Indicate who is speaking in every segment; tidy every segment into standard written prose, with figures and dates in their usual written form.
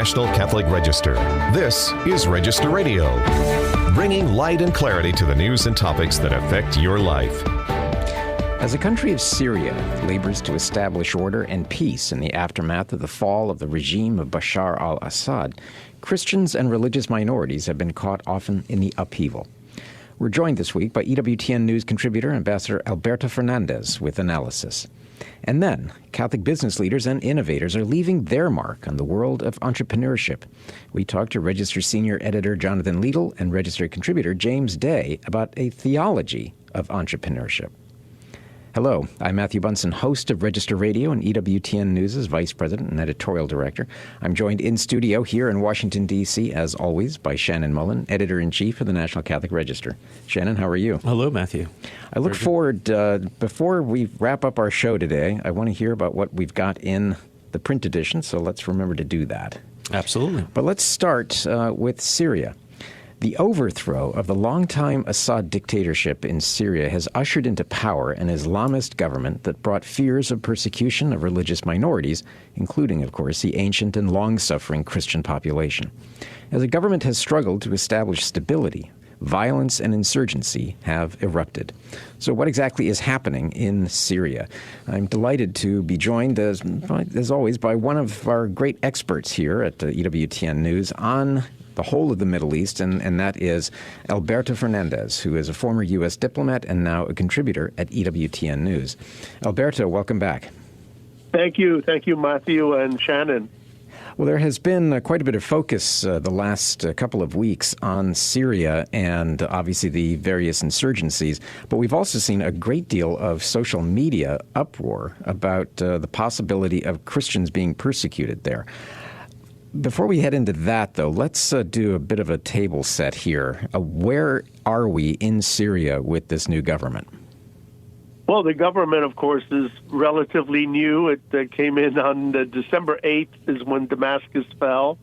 Speaker 1: National Catholic Register. This is Register Radio, bringing light and clarity to the news and topics that affect your life.
Speaker 2: As the country of Syria labors to establish order and peace in the aftermath of the fall of the regime of Bashar al-Assad, Christians and religious minorities have been caught often in the upheaval. We're joined this week by EWTN News contributor Ambassador Alberto Fernandez with analysis. And then, Catholic business leaders and innovators are leaving their mark on the world of entrepreneurship. We talked to Register Senior Editor Jonathan Liedl and Register contributor James Day about a theology of entrepreneurship. Hello, I'm Matthew Bunson, host of Register Radio and EWTN News' Vice President and Editorial Director. I'm joined in studio here in Washington, D.C., as always, by Shannon Mullen, Editor-in-Chief of the National Catholic Register. Shannon, how are you?
Speaker 3: Hello, Matthew.
Speaker 2: I look forward, before we wrap up our show today, I want to hear about what we've got in the print edition, so let's remember to do that.
Speaker 3: Absolutely.
Speaker 2: But let's start with Syria. The overthrow of the longtime Assad dictatorship in Syria has ushered into power an Islamist government that brought fears of persecution of religious minorities, including, of course, the ancient and long-suffering Christian population. As the government has struggled to establish stability, violence and insurgency have erupted. So what exactly is happening in Syria? I'm delighted to be joined, as always, by one of our great experts here at EWTN News on the whole of the Middle East, and that is Alberto Fernandez, who is a former U.S. diplomat and now a contributor at EWTN News. Alberto, welcome back.
Speaker 4: Thank you. Thank you, Matthew and Shannon.
Speaker 2: Well, there has been quite a bit of focus the last couple of weeks on Syria and obviously the various insurgencies, but we've also seen a great deal of social media uproar about the possibility of Christians being persecuted there. Before we head into that, though, let's do a bit of a table set here. Where are we in Syria with this new government?
Speaker 4: Well, the government, of course, is relatively new. It came in on December 8th is when Damascus fell,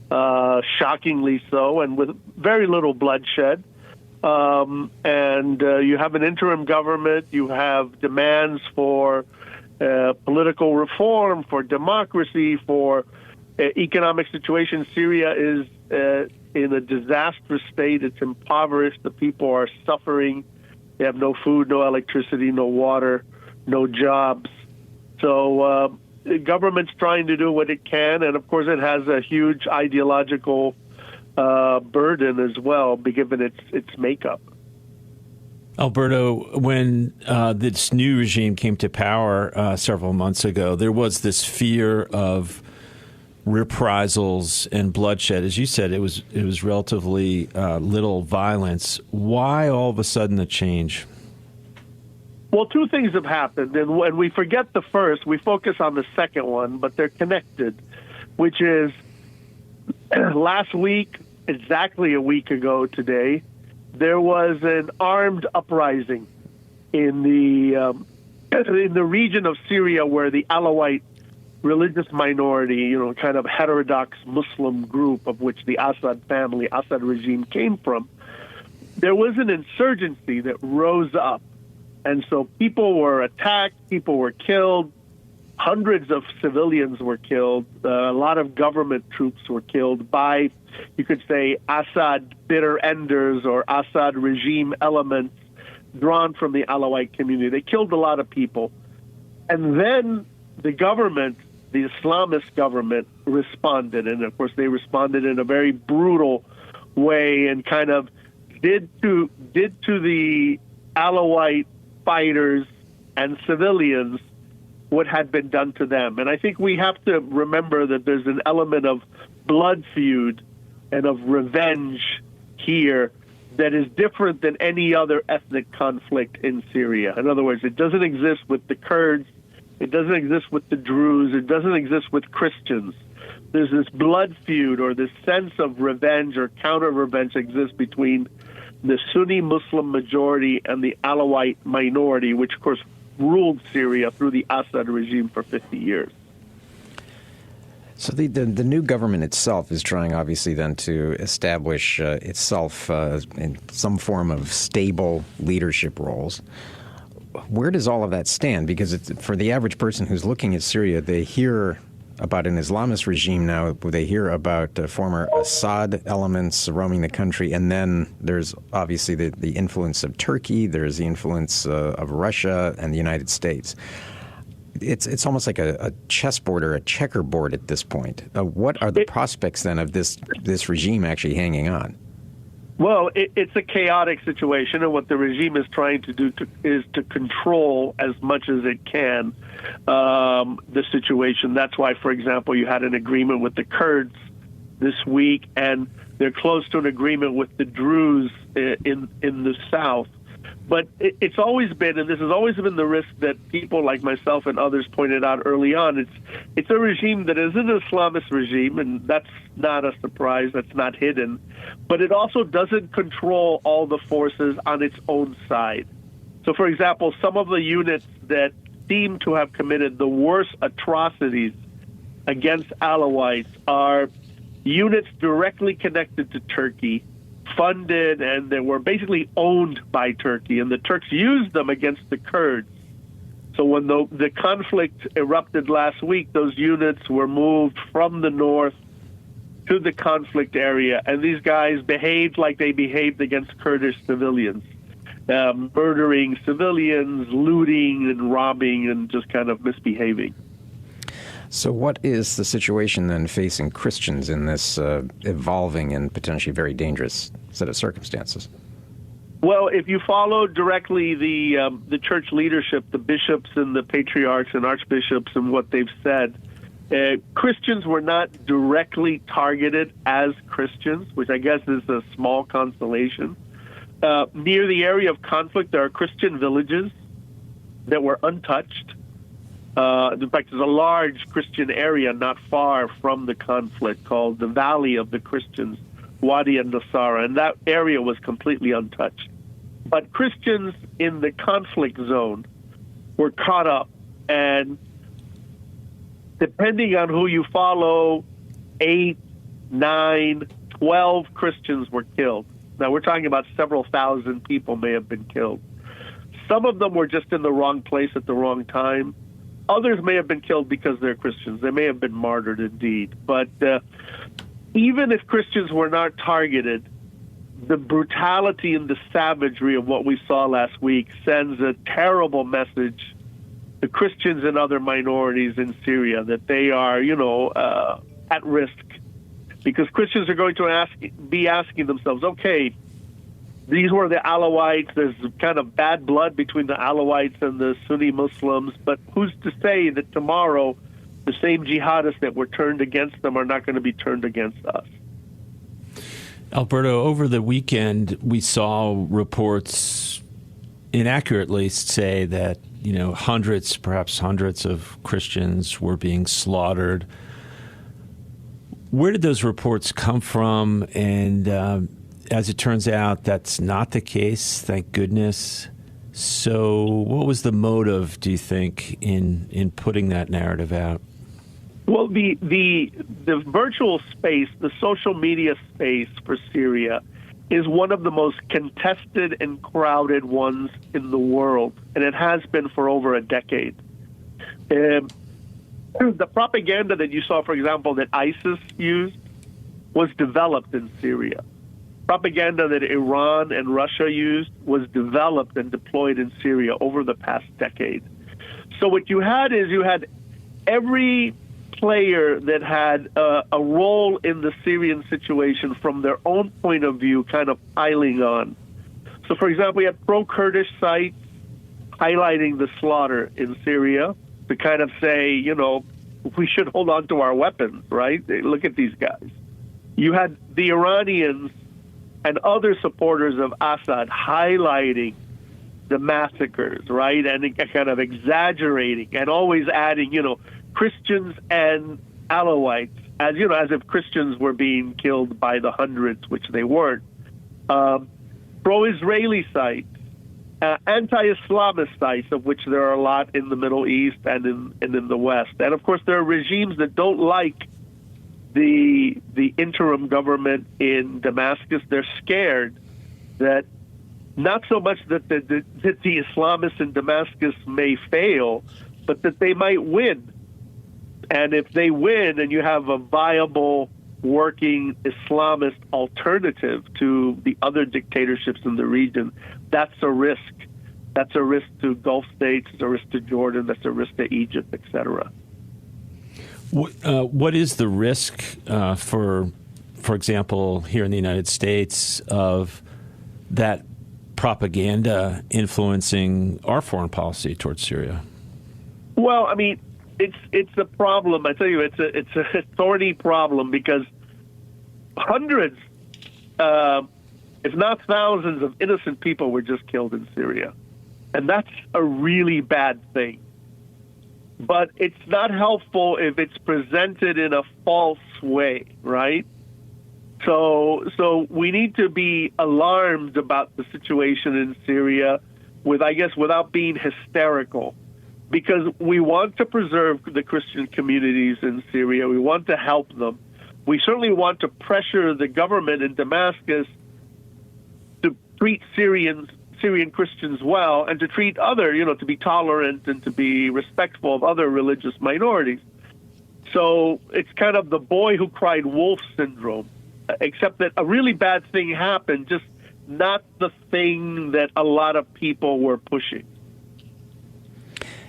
Speaker 4: shockingly so, and with very little bloodshed. And you have an interim government. You have demands for political reform, for democracy, for economic situation. Syria is in a disastrous state. It's impoverished. The people are suffering. They have no food, no electricity, no water, no jobs. So the government's trying to do what it can, and of course it has a huge ideological burden as well, given its makeup.
Speaker 3: Alberto, when this new regime came to power several months ago, there was this fear of reprisals and bloodshed. As you said, it was relatively little violence. Why all of a sudden the change?
Speaker 4: Well, two things have happened, and when we forget the first, we focus on the second one, but they're connected, which is last week, exactly a week ago today, there was an armed uprising in the region of Syria where the Alawite religious minority, kind of heterodox Muslim group of which the Assad regime came from, there was an insurgency that rose up. And so people were attacked, people were killed, hundreds of civilians were killed, a lot of government troops were killed by, you could say, Assad bitter enders or Assad regime elements drawn from the Alawite community. They killed a lot of people. And then the government, the Islamist government, responded. And, of course, they responded in a very brutal way and kind of did to the Alawite fighters and civilians what had been done to them. And I think we have to remember that there's an element of blood feud and of revenge here that is different than any other ethnic conflict in Syria. In other words, it doesn't exist with the Kurds. It doesn't exist with the Druze. It doesn't exist with Christians. There's this blood feud or this sense of revenge or counter-revenge exists between the Sunni Muslim majority and the Alawite minority, which, of course, ruled Syria through the Assad regime for 50 years.
Speaker 2: So the new government itself is trying, obviously, then to establish itself in some form of stable leadership roles. Where does all of that stand? Because for the average person who's looking at Syria, they hear about an Islamist regime now. They hear about former Assad elements roaming the country, and then there's obviously the influence of Turkey, there's the influence of Russia and the United States. It's almost like a chessboard or a checkerboard at this point. What are the prospects then of this regime actually hanging on?
Speaker 4: Well, it's a chaotic situation, and what the regime is trying to do is to control as much as it can the situation. That's why, for example, you had an agreement with the Kurds this week, and they're close to an agreement with the Druze in the south. But it's always been, and this has always been the risk that people like myself and others pointed out early on. It's a regime that is an Islamist regime, and that's not a surprise. That's not hidden. But it also doesn't control all the forces on its own side. So, for example, some of the units that seem to have committed the worst atrocities against Alawites are units directly connected to Turkey, funded, and they were basically owned by Turkey, and the Turks used them against the Kurds. So when the conflict erupted last week, those units were moved from the north to the conflict area, and these guys behaved like they behaved against Kurdish civilians, murdering civilians, looting and robbing, and just kind of misbehaving.
Speaker 2: So what is the situation then facing Christians in this evolving and potentially very dangerous set of circumstances?
Speaker 4: Well, if you follow directly the church leadership, the bishops and the patriarchs and archbishops and what they've said, Christians were not directly targeted as Christians, which I guess is a small consolation. Near the area of conflict, there are Christian villages that were untouched. In fact, there's a large Christian area not far from the conflict called the Valley of the Christians, Wadi al-Nasara, and that area was completely untouched. But Christians in the conflict zone were caught up, and depending on who you follow, 8, 9, 12 Christians were killed. Now, we're talking about several thousand people may have been killed. Some of them were just in the wrong place at the wrong time. Others may have been killed because they're Christians. They may have been martyred indeed. But even if Christians were not targeted, the brutality and the savagery of what we saw last week sends a terrible message to Christians and other minorities in Syria that they are, at risk. Because Christians are going to be asking themselves, okay, these were the Alawites. There's kind of bad blood between the Alawites and the Sunni Muslims. But who's to say that tomorrow the same jihadists that were turned against them are not going to be turned against us?
Speaker 3: Alberto, over the weekend, we saw reports inaccurately say that, hundreds, perhaps hundreds of Christians were being slaughtered. Where did those reports come from? And as it turns out, that's not the case, thank goodness. So what was the motive, do you think, in putting that narrative out?
Speaker 4: Well, the virtual space, the social media space for Syria is one of the most contested and crowded ones in the world, and it has been for over a decade. The propaganda that you saw, for example, that ISIS used was developed in Syria. Propaganda that Iran and Russia used was developed and deployed in Syria over the past decade. So what you had every player that had a role in the Syrian situation from their own point of view kind of piling on. So, for example, you had pro-Kurdish sites highlighting the slaughter in Syria to kind of say, we should hold on to our weapons, right? Look at these guys. You had the Iranians and other supporters of Assad highlighting the massacres, right? And kind of exaggerating and always adding, Christians and Alawites, as if Christians were being killed by the hundreds, which they weren't. Pro-Israeli sites, anti-Islamist sites, of which there are a lot in the Middle East and in the West. And of course, there are regimes that don't like the interim government in Damascus. They're scared that not so much that the Islamists in Damascus may fail, but that they might win. And if they win and you have a viable working Islamist alternative to the other dictatorships in the region, that's a risk. That's a risk to Gulf states, it's a risk to Jordan, that's a risk to Egypt, etc.
Speaker 3: What is the risk, for example, here in the United States, of that propaganda influencing our foreign policy towards Syria?
Speaker 4: Well, I mean, it's a problem. I tell you, it's a thorny problem because hundreds, if not thousands, of innocent people were just killed in Syria. And that's a really bad thing. But it's not helpful if it's presented in a false way, right? So we need to be alarmed about the situation in Syria without being hysterical, because we want to preserve the Christian communities in Syria. We want to help them. We certainly want to pressure the government in Damascus to treat Syrian Christians well and to treat to be tolerant and to be respectful of other religious minorities. So it's kind of the boy who cried wolf syndrome, except that a really bad thing happened, just not the thing that a lot of people were pushing.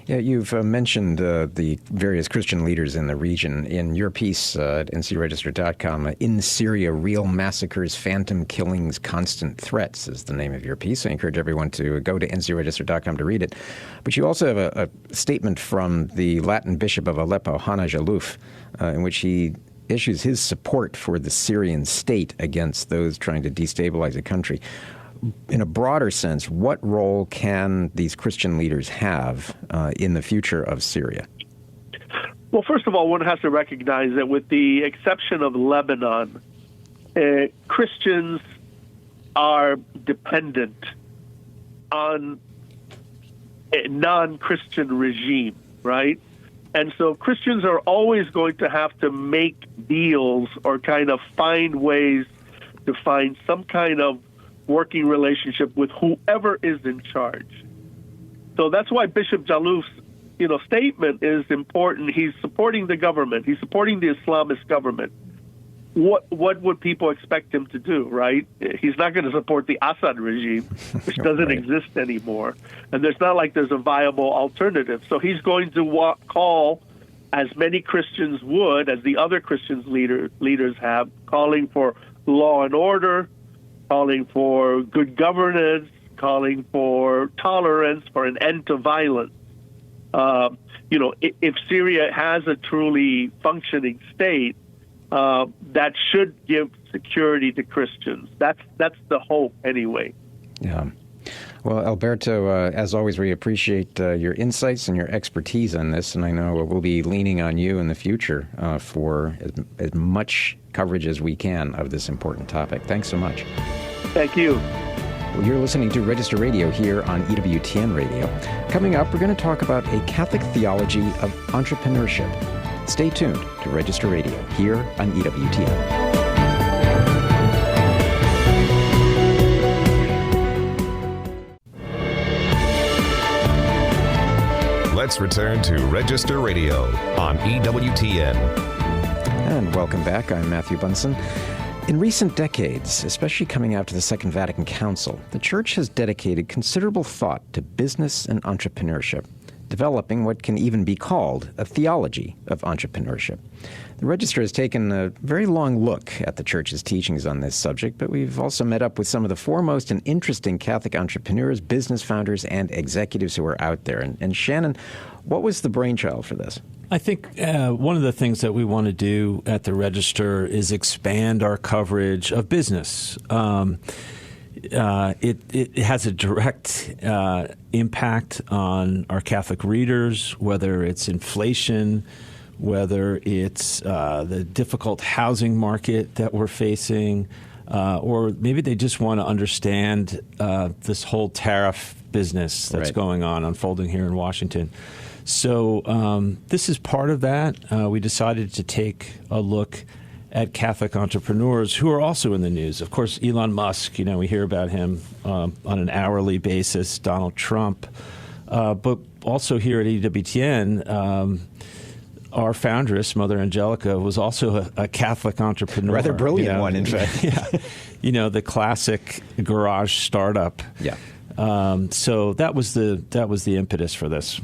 Speaker 2: Yeah, you've mentioned the various Christian leaders in the region. In your piece at ncregister.com, In Syria, Real Massacres, Phantom Killings, Constant Threats is the name of your piece. I encourage everyone to go to ncregister.com to read it. But you also have a statement from the Latin Bishop of Aleppo, Hannah Jalouf, in which he issues his support for the Syrian state against those trying to destabilize the country. In a broader sense, what role can these Christian leaders have in the future of Syria?
Speaker 4: Well, first of all, one has to recognize that with the exception of Lebanon, Christians are dependent on a non-Christian regime, right? And so Christians are always going to have to make deals or kind of find ways to find some kind of working relationship with whoever is in charge. So that's why Bishop Jalouf's, statement is important. He's supporting the government. He's supporting the Islamist government. What would people expect him to do, right? He's not going to support the Assad regime, which doesn't exist anymore. And there's not like there's a viable alternative. So he's going to call, as many Christians would, as the other Christians leaders have, calling for law and order, calling for good governance, calling for tolerance, for an end to violence. If Syria has a truly functioning state, that should give security to Christians. That's the hope, anyway.
Speaker 2: Yeah. Well, Alberto, as always, we appreciate your insights and your expertise on this, and I know we'll be leaning on you in the future for as much coverage as we can of this important topic. Thanks so much.
Speaker 4: Thank you.
Speaker 2: Well, you're listening to Register Radio here on EWTN Radio. Coming up, we're going to talk about a Catholic theology of entrepreneurship. Stay tuned to Register Radio here on EWTN.
Speaker 1: Let's return to Register Radio on EWTN.
Speaker 2: And welcome back. I'm Matthew Bunson. In recent decades, especially coming after the Second Vatican Council, the Church has dedicated considerable thought to business and entrepreneurship, developing what can even be called a theology of entrepreneurship. The Register has taken a very long look at the Church's teachings on this subject, but we've also met up with some of the foremost and interesting Catholic entrepreneurs, business founders, and executives who are out there. And Shannon, what was the brainchild for this?
Speaker 3: I think one of the things that we want to do at the Register is expand our coverage of business. It has a direct impact on our Catholic readers, whether it's inflation, whether it's the difficult housing market that we're facing, or maybe they just want to understand this whole tariff business that's going on, unfolding here in Washington. So this is part of that. We decided to take a look at Catholic entrepreneurs who are also in the news. Of course, Elon Musk, we hear about him on an hourly basis, Donald Trump, but also here at EWTN, our foundress, Mother Angelica, was also a Catholic entrepreneur.
Speaker 2: Rather brilliant one, in fact.
Speaker 3: Yeah. The classic garage startup.
Speaker 2: Yeah.
Speaker 3: So that was the impetus for this.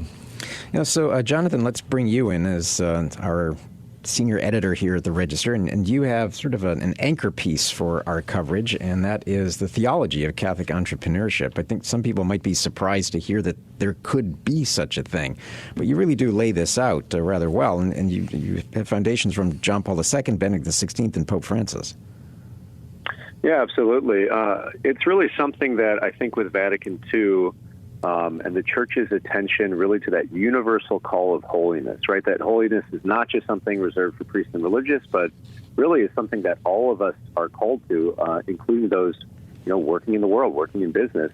Speaker 2: So Jonathan, let's bring you in as our senior editor here at the Register, and you have sort of an anchor piece for our coverage, and that is the theology of Catholic entrepreneurship. I think some people might be surprised to hear that there could be such a thing, but you really do lay this out rather well, and you have foundations from John Paul II, Benedict XVI, and Pope Francis.
Speaker 5: Yeah, absolutely. It's really something that I think with Vatican II, and the Church's attention really to that universal call of holiness, right? That holiness is not just something reserved for priests and religious, but really is something that all of us are called to, including those, working in the world, working in business.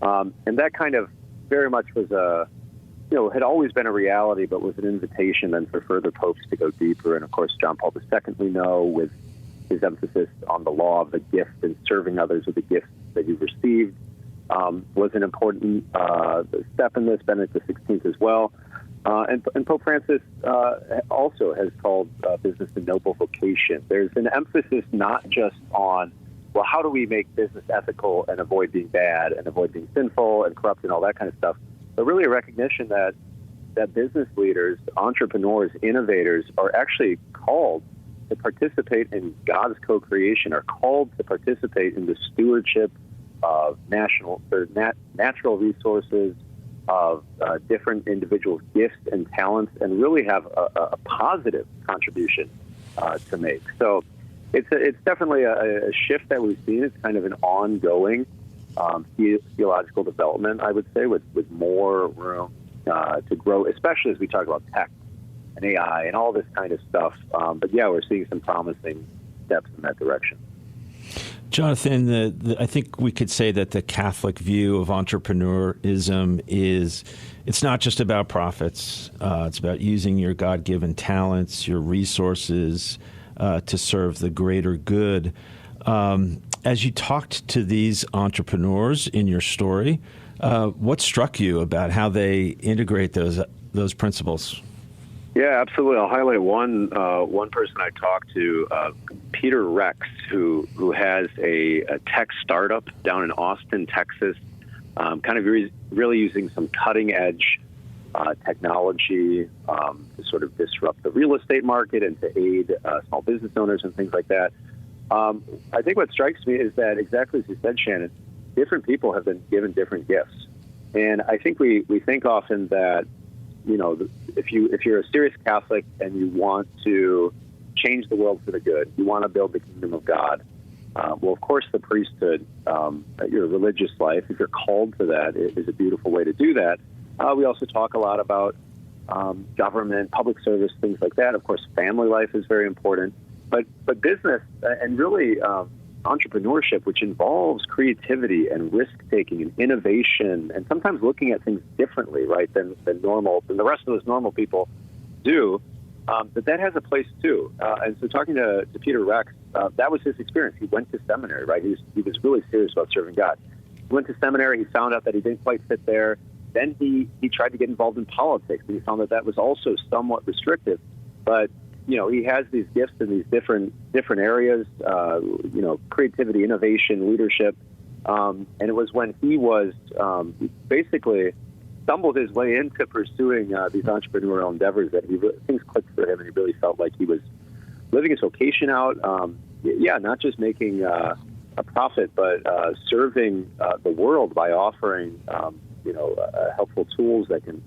Speaker 5: And that kind of very much was had always been a reality, but was an invitation then for further popes to go deeper. And of course, John Paul II, we know, with his emphasis on the law of the gift and serving others with the gifts that he received, was an important step in this. Benedict XVI as well. And Pope Francis also has called business a noble vocation. There's an emphasis not just on, well, how do we make business ethical and avoid being bad and avoid being sinful and corrupt and all that kind of stuff, but really a recognition that business leaders, entrepreneurs, innovators are actually called to participate in God's co-creation, are called to participate in the stewardship of natural resources, of different individuals' gifts and talents, and really have a positive contribution to make. So it's definitely a shift that we've seen. It's kind of an ongoing theological development, I would say, with more room to grow, especially as we talk about tech and AI and all this kind of stuff. But yeah, we're seeing some promising steps in that direction.
Speaker 3: Jonathan, I think we could say that the Catholic view of entrepreneurism is, it's not just about profits. It's about using your God-given talents, your resources to serve the greater good. As you talked to these entrepreneurs in your story, what struck you about how they integrate those principles?
Speaker 5: Yeah, absolutely. I'll highlight one person I talked to, Peter Rex, who has a tech startup down in Austin, Texas, kind of really using some cutting edge technology to sort of disrupt the real estate market and to aid small business owners and things like that. I think what strikes me is that, exactly as you said, Shannon, different people have been given different gifts. And I think we think often that, if you're a serious Catholic and you want to change the world for the good, you want to build the kingdom of God, well, of course, the priesthood, your religious life, if you're called to that, is a beautiful way to do that. We also talk a lot about government, public service, things like that. Of course, family life is very important. But business and really entrepreneurship, which involves creativity and risk-taking and innovation and sometimes looking at things differently, right, than the rest of those normal people do, that has a place too. And so talking to Peter Rex, that was his experience. He went to seminary, right? He was really serious about serving God. He went to seminary. He found out that he didn't quite fit there. Then he tried to get involved in politics, and he found that was also somewhat restrictive. But he has these gifts in these different areas, creativity, innovation, leadership. And it was when he was basically stumbled his way into pursuing these entrepreneurial endeavors that things clicked for him, and he really felt like he was living his vocation out. Not just making a profit, but serving the world by offering, helpful tools that can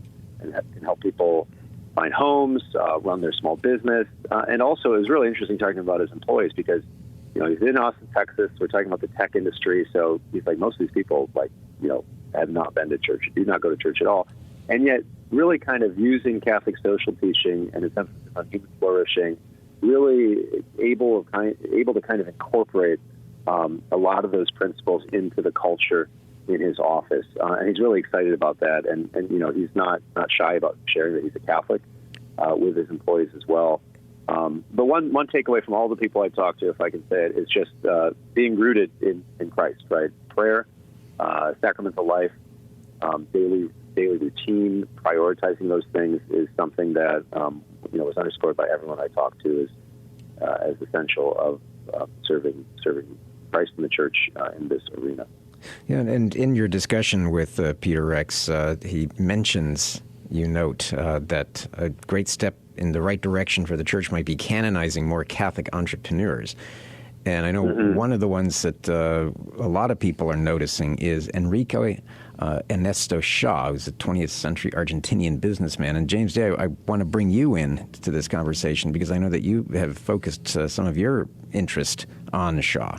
Speaker 5: help people find homes, run their small business. And also, it was really interesting talking about his employees because, he's in Austin, Texas. We're talking about the tech industry. So he's like, most of these people, have not been to church, do not go to church at all. And yet really kind of using Catholic social teaching and its emphasis on human flourishing, really able to kind of incorporate a lot of those principles into the culture in his office. And he's really excited about that. And he's not shy about sharing that he's a Catholic with his employees as well. But one takeaway from all the people I talked to, if I can say it, is just being rooted in Christ, right? Prayer, sacramental life, daily routine, prioritizing those things is something that was underscored by everyone I talked to as essential of serving Christ in the church in this arena.
Speaker 2: Yeah, and in your discussion with Peter Rex, he mentions, you note, that a great step in the right direction for the church might be canonizing more Catholic entrepreneurs. And I know one of the ones that a lot of people are noticing is Enrique Ernesto Shaw, who's a 20th century Argentinian businessman. And James Day, I want to bring you in to this conversation because I know that you have focused some of your interest on Shaw.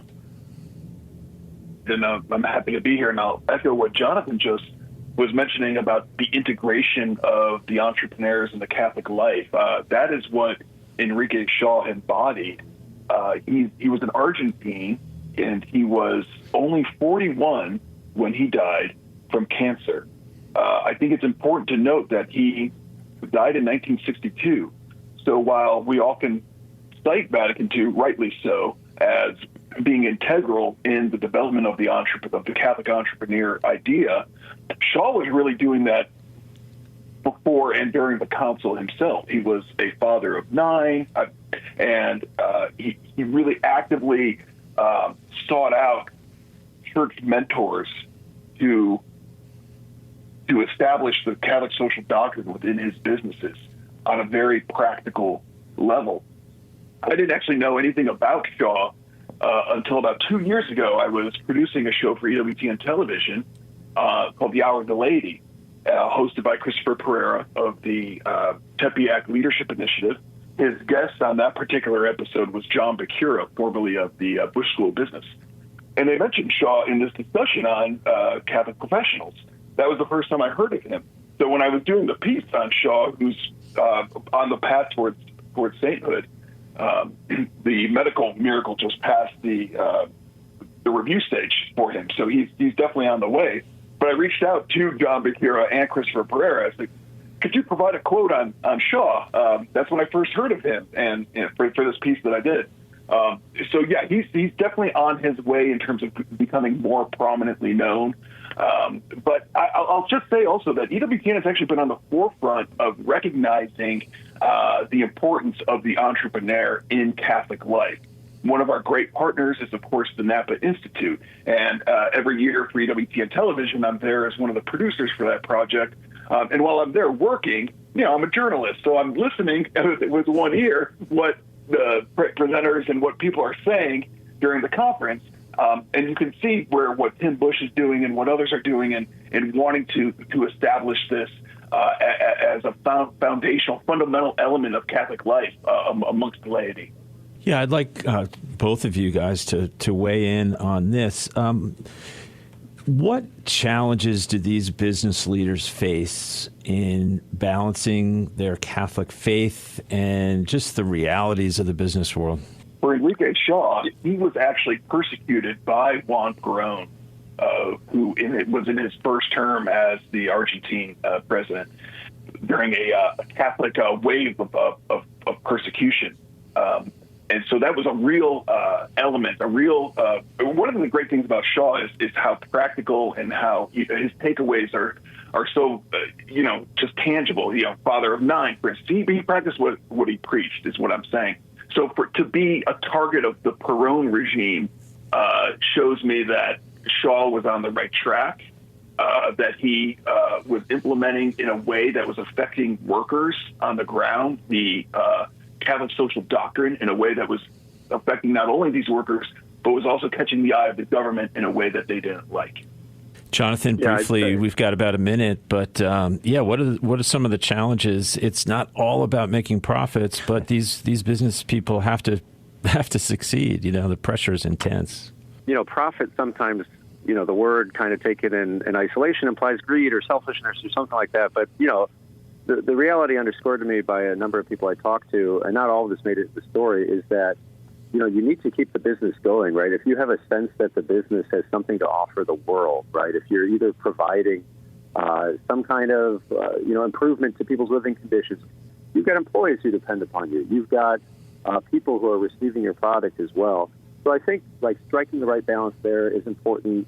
Speaker 6: And I'm happy to be here, and I'll echo what Jonathan just was mentioning about the integration of the entrepreneurs in the Catholic life. That is what Enrique Shaw embodied. He was an Argentine, and he was only 41 when he died from cancer. I think it's important to note that he died in 1962. So while we often cite Vatican II, rightly so, as being integral in the development of the Catholic entrepreneur idea, Shaw was really doing that before and during the council himself. He was a father of 9, and he really actively sought out church mentors to establish the Catholic social doctrine within his businesses on a very practical level. I didn't actually know anything about Shaw until about 2 years ago. I was producing a show for EWTN television called The Hour of the Lady, hosted by Christopher Pereira of the Tepeyac Leadership Initiative. His guest on that particular episode was John Bakura, formerly of the Bush School of Business. And they mentioned Shaw in this discussion on Catholic professionals. That was the first time I heard of him. So when I was doing the piece on Shaw, who's on the path towards sainthood, the medical miracle just passed the review stage for him. So he's definitely on the way. But I reached out to John Bakura and Christopher Pereira. I said, could you provide a quote on Shaw? That's when I first heard of him, and for this piece that I did. So yeah, he's definitely on his way in terms of becoming more prominently known. But I'll just say also that EWTN has actually been on the forefront of recognizing the importance of the entrepreneur in Catholic life. One of our great partners is, of course, the Napa Institute. And every year for EWTN Television, I'm there as one of the producers for that project. And while I'm there working, I'm a journalist, so I'm listening with one ear what the presenters and what people are saying during the conference. And you can see what Tim Bush is doing and what others are doing and wanting to establish this as a foundational, fundamental element of Catholic life amongst the laity.
Speaker 3: Yeah, I'd like both of you guys to weigh in on this. What challenges do these business leaders face in balancing their Catholic faith and just the realities of the business world?
Speaker 6: For Enrique Shaw, he was actually persecuted by Juan Perón, who was in his first term as the Argentine president during a Catholic wave of persecution. And so that was a real element, one of the great things about Shaw is how practical and how his takeaways are so, just tangible. Father of 9, for instance, he practiced what he preached is what I'm saying. So to be a target of the Perón regime shows me that Shaw was on the right track, that he was implementing in a way that was affecting workers on the ground, the Catholic social doctrine in a way that was affecting not only these workers, but was also catching the eye of the government in a way that they didn't like.
Speaker 3: Jonathan, briefly, we've got about a minute, but what are some of the challenges? It's not all about making profits, but these business people have to succeed. The pressure is intense.
Speaker 5: Profit sometimes, the word kind of taken in isolation implies greed or selfishness or something like that. But the reality underscored to me by a number of people I talked to, and not all of this made it into the story, is that you need to keep the business going, right? If you have a sense that the business has something to offer the world, right? If you're either providing some kind of, improvement to people's living conditions, you've got employees who depend upon you. You've got people who are receiving your product as well. So I think striking the right balance there is important.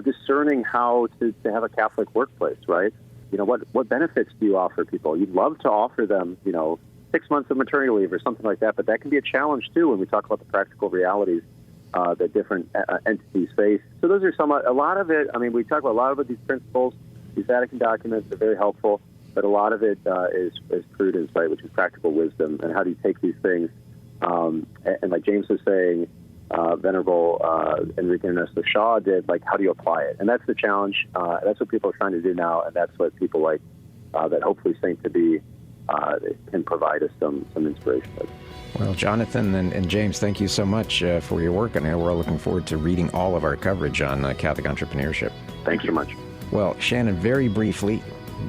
Speaker 5: Discerning how to have a Catholic workplace, right? What benefits do you offer people? You'd love to offer them, 6 months of maternity leave or something like that. But that can be a challenge, too, when we talk about the practical realities that different entities face. So those are a lot of it. I mean, we talk about a lot of these principles. These Vatican documents are very helpful, but a lot of it is prudence, right, which is practical wisdom. And how do you take these things? And like James was saying, Venerable Enrique Ernesto Shaw did, like, how do you apply it? And that's the challenge. That's what people are trying to do now, and that's what people like that hopefully Saint to be can provide us some inspiration with.
Speaker 2: Well, Jonathan and James, thank you so much for your work, and we're all looking forward to reading all of our coverage on Catholic entrepreneurship.
Speaker 5: Thanks so much.
Speaker 2: Well, Shannon, very briefly,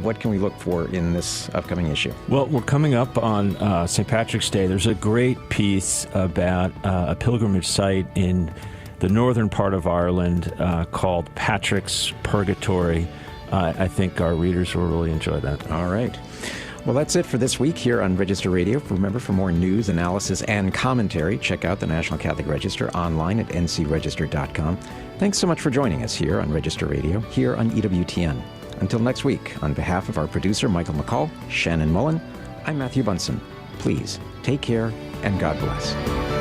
Speaker 2: what can we look for in this upcoming issue?
Speaker 3: Well, we're coming up on St. Patrick's Day. There's a great piece about a pilgrimage site in the northern part of Ireland called Patrick's Purgatory. I think our readers will really enjoy that.
Speaker 2: All right. Well, that's it for this week here on Register Radio. Remember, for more news, analysis, and commentary, check out the National Catholic Register online at ncregister.com. Thanks so much for joining us here on Register Radio, here on EWTN. Until next week, on behalf of our producer, Michael McCall, Shannon Mullen, I'm Matthew Bunson. Please take care and God bless.